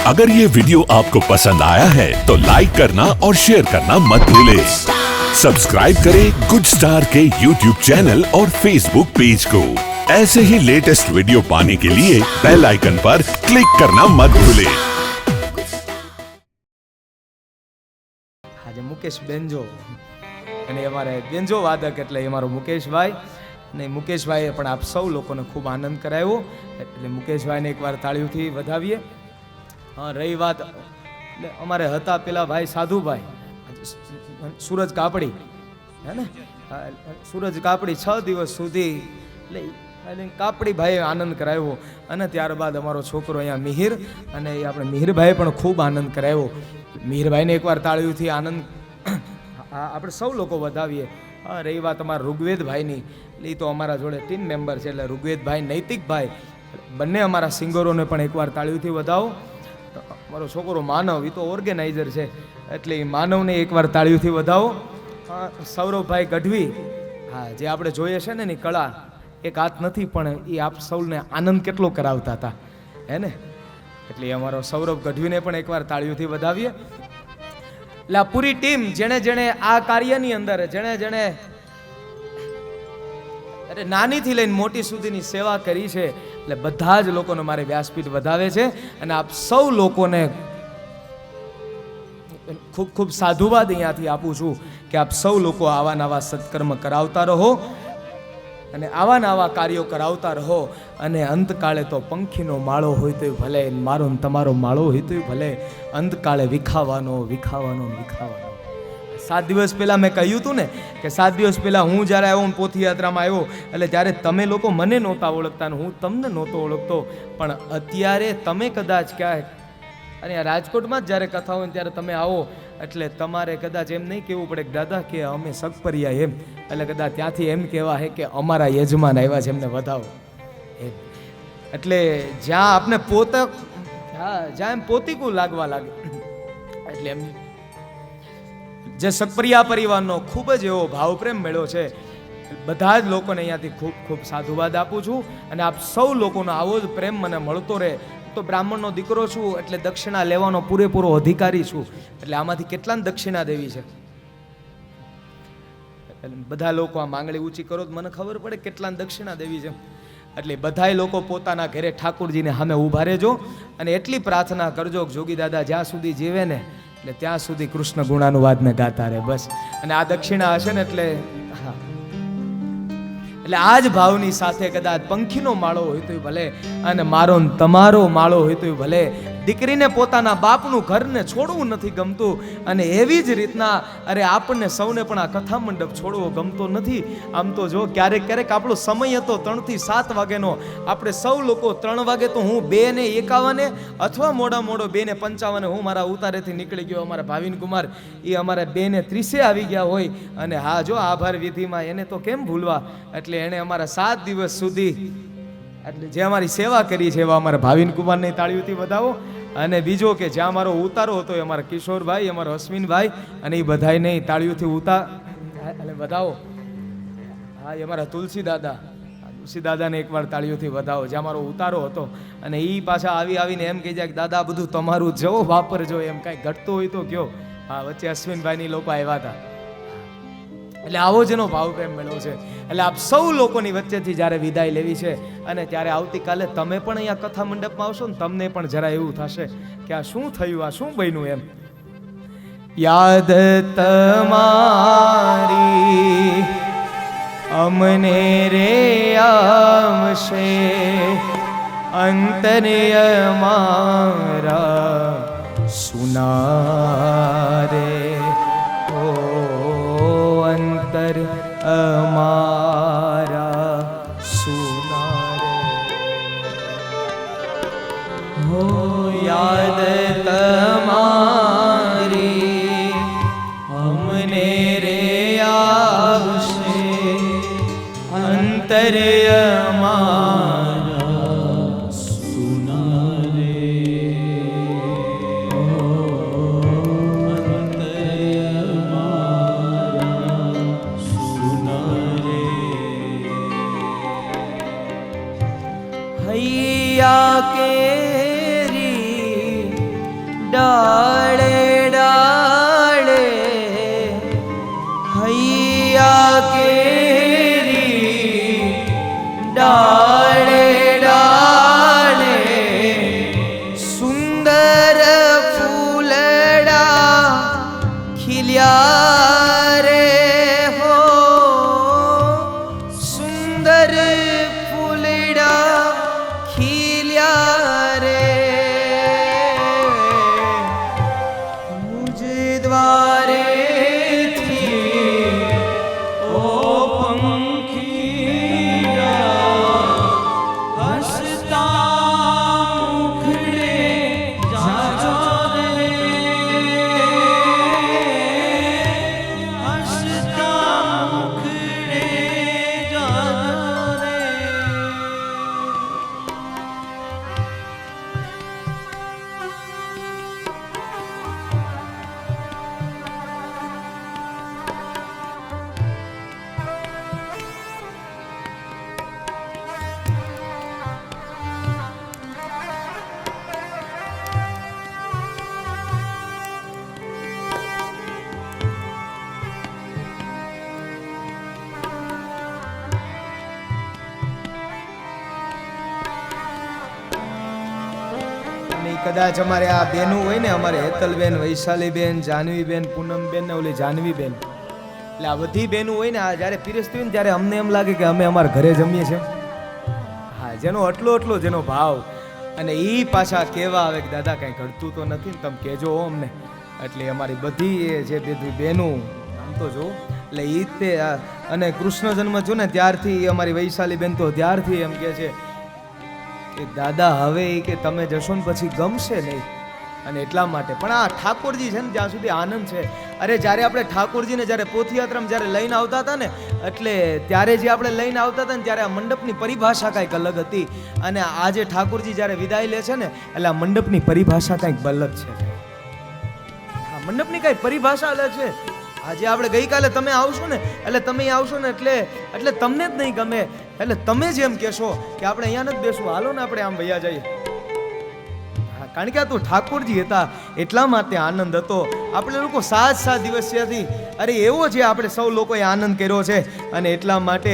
अगर ये वीडियो आपको पसंद आया है तो लाइक करना और शेयर करना मत भूलें। सब्सक्राइब करें गुड स्टार के यूट्यूब चैनल और फेसबुक पेज को। ऐसे ही लेटेस्ट वीडियो पाने के लिए बेल आइकन पर क्लिक करना मत भूलें। આજે મુકેશ બેન્જો અને અમારે બેન્જો વાદક એટલે અમારો મુકેશભાઈ અને મુકેશભાઈએ પણ આપ સૌ લોકોને ખૂબ આનંદ કરાવ્યો એટલે મુકેશભાઈને એકવાર તાળીઓથી વધાવીએ। હા, રહી વાત એટલે અમારે હતા પેલા ભાઈ સાધુભાઈ સૂરજ કાપડી હે ને, સૂરજ કાપડી 6 દિવસ સુધી એટલે કાપડી ભાઈએ આનંદ કરાવ્યો અને ત્યારબાદ અમારો છોકરો અહીંયા મિહિર અને આપણે મિહિરભાઈએ પણ ખૂબ આનંદ કરાવ્યો। મિહિરભાઈને એકવાર તાળીઓથી આનંદ આપણે સૌ લોકો વધાવીએ। હા, રહી વાત અમારા ઋગ્વેદભાઈની એટલે એ તો અમારા જોડે ટીમ મેમ્બર છે એટલે ઋગ્વેદભાઈ નૈતિકભાઈ બંને અમારા સિંગરોને પણ એકવાર તાળીઓથી વધાવો। મારો છોકરો માનવ એ તો ઓર્ગેનાઇઝર છે એટલે એ માનવને એકવાર તાળીઓથી વધાવો। હા, સૌરભભાઈ ગઢવી હા જે આપણે જોઈએ છે ને એની કળા એક હાથ નથી પણ એ આપ સૌને આનંદ કેટલો કરાવતા હતા હે ને, એટલે અમારો સૌરભ ગઢવીને પણ એકવાર તાળીઓથી વધાવીએ। એટલે આ પૂરી ટીમ જેણે જેણે આ કાર્યની અંદર જેણે જેણે નાનીથી લઈને મોટી સુધીની સેવા કરી છે એટલે બધા જ લોકોને મારે વ્યાસપીઠ વધાવે છે અને આપ સૌ લોકોને ખૂબ ખૂબ સાધુવાદ અહીંયાથી આપું છું કે આપ સૌ લોકો આવા નવા સત્કર્મ કરાવતા રહો અને આવા નવા કાર્યો કરાવતા રહો અને અંતકાળે તો પંખીનો માળો હોય તોય ભલે, મારો ને તમારો માળો હોય તોય ભલે, અંતકાળે વિખાવાનો વિખાવાનો વિખાવાનો। 7 દિવસ પહેલાં મેં કહ્યું હતું ને કે 7 દિવસ પહેલાં હું જ્યારે આવ્યો પોથીયાત્રામાં આવ્યો એટલે ત્યારે તમે લોકો મને નહોતા ઓળખતા ને હું તમને નહોતો ઓળખતો, પણ અત્યારે તમે કદાચ ક્યાંય અને આ રાજકોટમાં જ જ્યારે કથા હોય ત્યારે તમે આવો એટલે તમારે કદાચ એમ નહીં કહેવું પડે કે દાદા કે અમે સગપરિયા એમ, એટલે કદાચ ત્યાંથી એમ કહેવા હે કે અમારા યજમાન આવ્યા છે એમને વધાવો એમ। એટલે જ્યાં આપને જ્યાં એમ પોતીકું લાગવા લાગે એટલે એમ જે સગપરિયા પરિવારનો ખૂબ જ એવો ભાવપ્રેમ મેળ્યો છે બધા જ લોકોને અહીંયાથી ખૂબ ખૂબ સાધુવાદ આપું છું અને આપ સૌ લોકોનો આવો જ પ્રેમ મને મળતો રહે। તો બ્રાહ્મણનો દીકરો છું એટલે દક્ષિણા લેવાનો પૂરેપૂરો અધિકારી છું એટલે આમાંથી કેટલાને દક્ષિણા દેવી છે બધા લોકો આ માંગણી ઊંચી કરો તો મને ખબર પડે કેટલાને દક્ષિણા દેવી છે એટલે બધાય લોકો પોતાના ઘરે ઠાકોરજીને સામે ઊભા રહેજો અને એટલી પ્રાર્થના કરજો કે જોગી દાદા જ્યાં સુધી જીવે ને એટલે ત્યાં સુધી કૃષ્ણ ગુણાનુવાદને ગાતા રહે બસ। અને આ દક્ષિણા હશે ને એટલે હા એટલે આ જ ભાવની સાથે કદાચ પંખીનો માળો હોય તોય ભલે અને મારો ને તમારો માળો હોય તોય ભલે, દીકરીને પોતાના બાપનું ઘરને છોડવું નથી ગમતું અને એવી જ રીતના અરે આપણને સૌને પણ આ કથા મંડપ છોડવો ગમતો નથી। આમ તો જો ક્યારેક ક્યારેક આપણો સમય હતો 3 થી 7 વાગ્યાનો, આપણે સૌ લોકો 3 વાગે તો હું 2:51 અથવા મોડો 2:55 હું મારા ઉતારેથી નીકળી ગયો, અમારા ભાવિન કુમાર એ અમારા 2:30 આવી ગયા હોય અને હા જો આભાર વિધિમાં એને તો કેમ ભૂલવા, એટલે એણે અમારા 7 દિવસ સુધી એટલે જે અમારી સેવા કરી છે એવા અમારા ભાવિન કુમારને તાળીઓથી વધાવો। અને બીજો કે જ્યાં અમારો ઉતારો હતો એ અમારા કિશોરભાઈ અમારો અશ્વિનભાઈ અને એ બધાને તાળીઓથી એટલે વધાવો। હા, એ અમારા તુલસી દાદાને એકવાર તાળીઓથી વધાવો જ્યાં અમારો ઉતારો હતો અને એ પાછા આવીને એમ કહી જાય કે દાદા બધું તમારું જવો વાપરજો એમ કાંઈ ઘટતો હોય તો કયો। હા, વચ્ચે અશ્વિનભાઈની લોકો આવ્યા હતા એટલે આવો જ એનો ભાવ પ્રેમ મળ્યો છે। એટલે આપ સૌ લોકોની વચ્ચેથી જ્યારે વિદાય લેવી છે અને ત્યારે આવતીકાલે તમે પણ અહીંયા કથા મંડપમાં આવશો ને તમને પણ જરા એવું થશે કે આ શું થયું, આ શું બન્યું એમ। યાદ તમારી અમને રે આવશે અંતરે અમારા સુનારે અંતર અમારા સુનારે હો યાદ તમારી અમને રે આવશે અંતર અમારા સુનારે હૈયા કેરી डाले डाले हैया केरी डाले डाले सुंदर फूलड़ा खिल्या रे हो सुंदर फूलड़ा खिल्या रे मुझे द्वारे કદાચ અમારે આ બેનું હોય ને અમારે હેતલબેન, વૈશાલીબેન, જાનવીબેન, પૂનમબેન ને ઓલી જાનવીબેન, એટલે આ બધી બેનું હોય ને આ જ્યારે પીરસતી હોય ને ત્યારે અમને એમ લાગે કે અમે અમારા ઘરે જમીએ છીએ. હા, જેનો આટલો જેનો ભાવ, અને એ પાછા કહેવા આવે કે દાદા કંઈ ઘટતું તો નથી ને તમે કહેજો અમને. એટલે અમારી બધી એ જે બધી બેનું આમ તો જો એટલે એ તે અને કૃષ્ણ જન્મ જો ને ત્યારથી અમારી વૈશાલીબેન તો ત્યારથી એમ કહે છે કે દાદા હવે કે તમે જશો ને પછી ગમશે નહીં. અને એટલા માટે પણ આ ઠાકોરજી છે ને જ્યાં સુધી આનંદ છે. અરે જ્યારે આપણે ઠાકોરજીને જ્યારે પોથયાત્રામાં જ્યારે લઈને આવતા હતા ને, એટલે ત્યારે જે આપણે લઈને આવતા હતા ને ત્યારે આ મંડપની પરિભાષા કાંઈક અલગ હતી, અને આજે ઠાકોરજી જ્યારે વિદાય લે છે ને એટલે આ મંડપની પરિભાષા કાંઈક અલગ છે. આ મંડપની કાંઈ પરિભાષા અલગ છે. આજે આપણે ગઈકાલે તમે આવશો ને એટલે તમે આવશો ને એટલે તમને જ નહીં ગમે, એટલે તમે જ એમ કહેશો કે આપણે અહીંયા નથી બેસવું, હાલો ને આપણે આમ વૈયા જઈએ. હા, કારણ કે આ તો ઠાકોરજી હતા એટલા માટે આનંદ હતો. આપણે લોકો 7 દિવસથી અરે એવો છે આપણે સૌ લોકોએ આનંદ કર્યો છે, અને એટલા માટે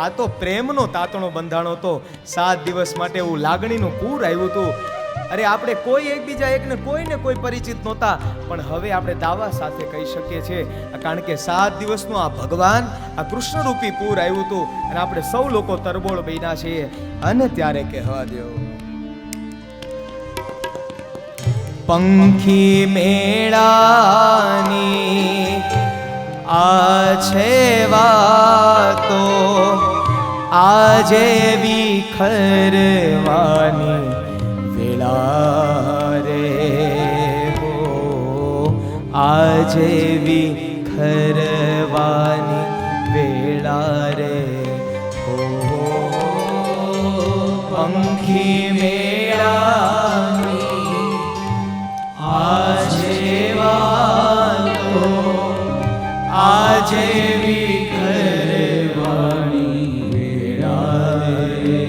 આ તો પ્રેમનો તાતણો બંધાણો હતો. 7 દિવસ માટે એવું લાગણીનું પૂર આવ્યું હતું. અરે આપણે કોઈ એકબીજા એકને કોઈ પરિચિત નહોતા, પણ હવે આપણે દાવા સાથે કહી શકીએ છીએ, કારણ કે 7 દિવસનું આ ભગવાન આ કૃષ્ણ રૂપી પૂર આવ્યું હતું, અને આપણે સૌ લોકો તરબોળ બન્યા છીએ. અને ત્યારે કહેવા દો પંખી મેળાની આ છે વાતો આજે વિખરવાની રે હો આજે વિખરવાની વેળા રે હો પંખી મેળાની આજે વાતો આજે વિખરવાની વેળા રે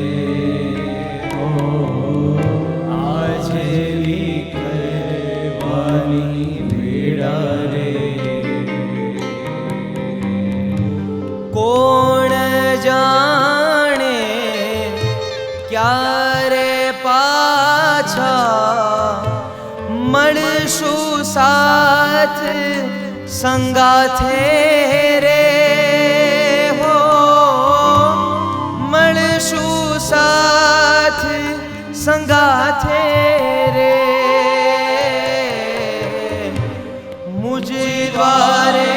કોણ જાણે ક્યારે પાછા મળશું સાથ સંગાથે રે હો મળશું સાથ સંગાથે રે મુજે દ્વારે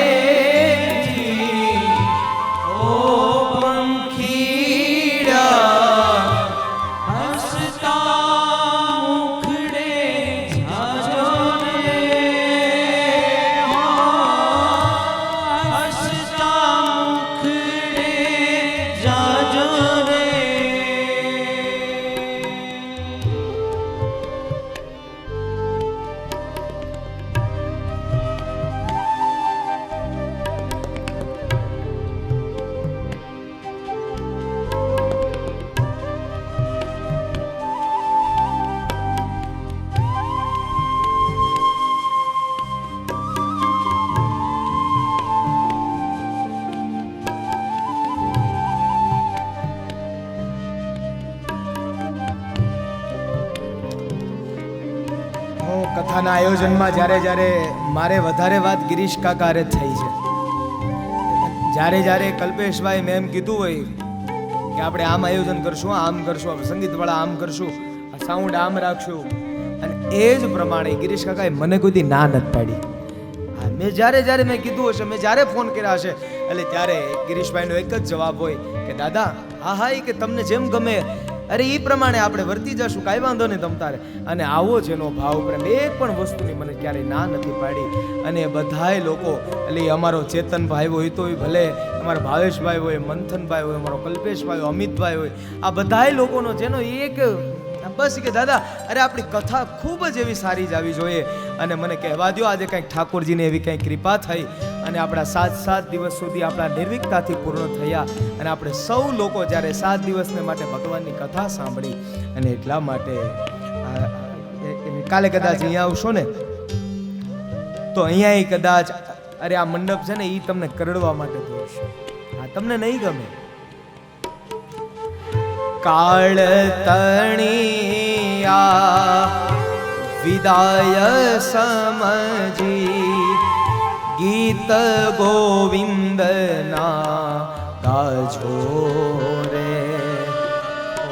હું કથાના આયોજનમાં જ્યારે મારે વધારે વાત ગિરીશ કાકા હારે થઈ છે. જ્યારે કલ્પેશભાઈ મેં એમ કીધું હોય કે આપણે આમ આયોજન કરશું, આમ કરશું, આપણે સંગીતવાળા આમ કરશું, આ સાઉન્ડ આમ રાખશું, અને એ જ પ્રમાણે ગિરીશ કાકાએ મને કોઈ દી ના નથી પાડી. હા, મેં જ્યારે મેં કીધું હશે, મેં જ્યારે ફોન કર્યા હશે, એટલે ત્યારે ગિરીશભાઈનો એક જ જવાબ હોય કે દાદા હા એ કે તમને જેમ ગમે, અરે એ પ્રમાણે આપણે વર્તી જશું, કાંઈ વાંધો નહીં તમ તારે. અને આવો જ એનો ભાવ પ્રેમ, એક પણ વસ્તુની મને ક્યારેય ના નથી પાડી. અને બધાય લોકો, એટલે અમારો ચેતનભાઈ હોય તો ભલે, અમારા ભાવેશભાઈ હોય, મંથનભાઈ હોય, અમારો કલ્પેશભાઈ હોય, અમિતભાઈ હોય, આ બધાય લોકોનો જેનો એક બસ કે દાદા અરે આપણી કથા ખૂબ જ એવી સારી જ આવી જોઈએ. અને મને કહેવા દો આજે કંઈક ઠાકોરજીને એવી કંઈક કૃપા થઈ અને આપણા 7 દિવસ સુધી આપણા નિર્વિકતાથી પૂર્ણ થયા. અને આપણે સૌ લોકો જ્યારે 7 દિવસને માટે ભગવાનની કથા સાંભળી, અને એટલા માટે કાલે કદાચ અહીંયા આવશો ને તો અહીંયા કદાચ અરે આ મંડપ છે ને એ તમને કરડવા માટે દોરશે. હા, તમને નહીં ગમે. કાળ તણિયા વિદાય સમજી ગીત ગોવિંદના ગાજો રે,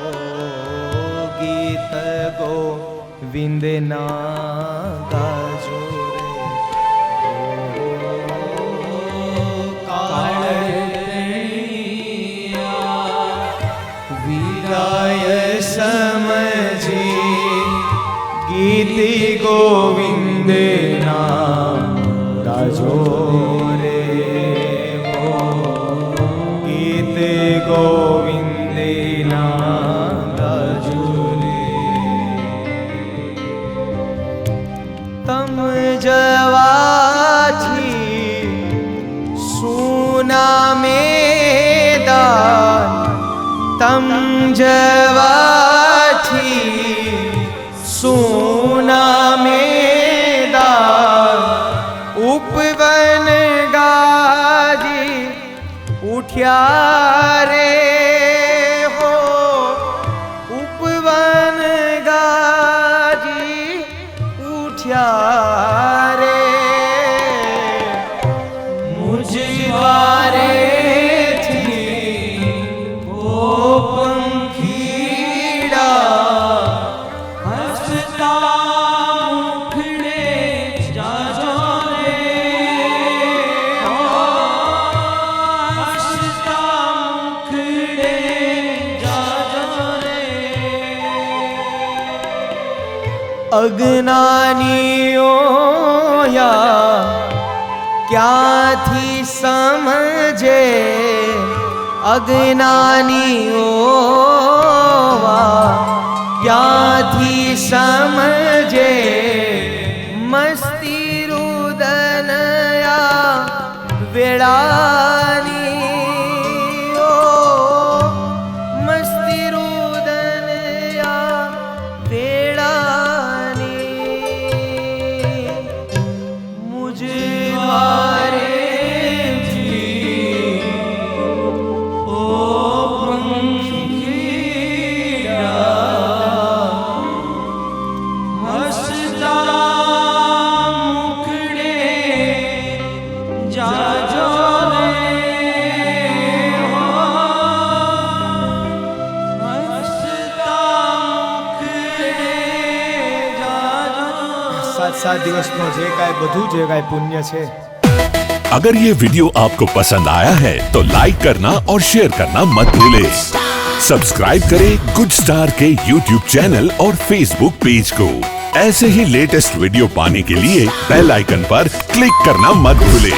ઓ ગીત ગોવિંદના ગાજો રે. કાળ વિદાય સમજી ગીત ગોવિંદના ગાજો રે, ગીત ગોવિંદના ગાજો રે. તમ જવાથી સુના મેદાન, તમ જવાથી સુના મેદાન, ઉપવન ગાજી ઉઠ્યા રે હો, ઉપવન ગાજી ઉઠ્યા રે. મુજ દ્વારેથી ઓ પંખીડા હસતા મુખડે જાજો રે, હસતા મુખડે જાજો રે. અજ્ઞાનીઓ યા ક્યાંથી સમજે, અજ્ઞાનીઓ ક્યાંથી સમજે, મસ્તી રુદનયા વેળાની, ઓ મસ્તી રુદનયા વેળાની. મુજ દ્વારેથી ઓ પંખીડા હસતા મુખડે જાજો રે, હસતા મુખડે જાજો. 7 દિવસનો જે કાંઈ બધું જે કાંઈ પુણ્ય છે. अगर ये वीडियो आपको पसंद आया है तो लाइक करना और शेयर करना मत भूलें। सब्सक्राइब करें गुड स्टार के YouTube चैनल और Facebook पेज को। ऐसे ही लेटेस्ट वीडियो पाने के लिए बेल आइकन पर क्लिक करना मत भूलें।